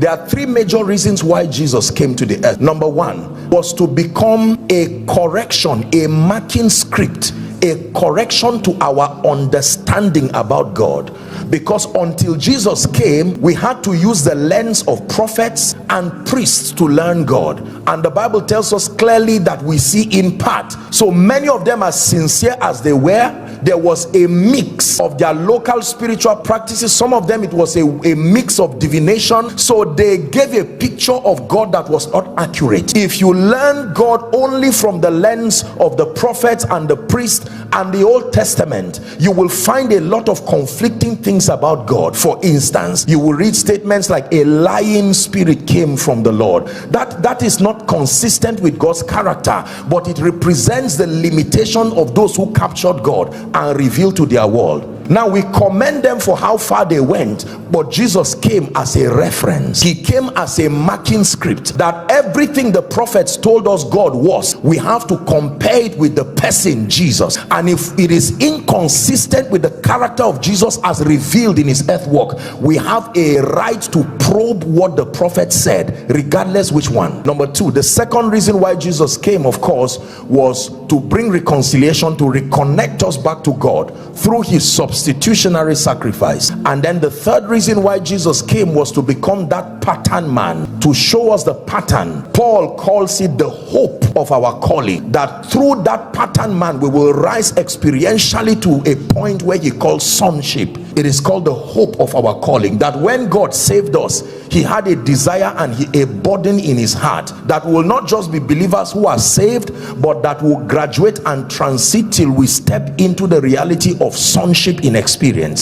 There are three major reasons why Jesus came to the earth. Number one was to become a correction, a marking script, a correction to our understanding about God. Because until Jesus came, we had to use the lens of prophets and priests to learn God, and the Bible tells us clearly that we see in part. So many of them, as sincere as they were, there was a mix of their local spiritual practices. Some of them, it was a mix of divination, so they gave a picture of God that was not accurate. If you learn God only from the lens of the prophets and the priests and the Old Testament, you will find a lot of conflicting things about God. For instance, you will read statements like a lying spirit came from the Lord. That is not consistent with God's character, but it represents the limitation of those who captured God and revealed to their world. Now we commend them for how far they went, but Jesus came as a reference. He came as a marking script, that everything the prophets told us God was, we have to compare it with the person Jesus. And if it is inconsistent with the character of Jesus as revealed in his earth walk, we have a right to probe what the prophet said, regardless which one. Number two, the second reason why Jesus came, of course, was to bring reconciliation, to reconnect us back to God through his substitutionary sacrifice. And then the third reason why Jesus came was to become that pattern man, to show us the pattern. Paul calls it the hope of our calling, that through that pattern man we will rise experientially to a point where he calls sonship. It is called the hope of our calling, that when God saved us, he had a desire and a burden in his heart that will not just be believers who are saved, but that will graduate and transit till we step into the reality of sonship in experience.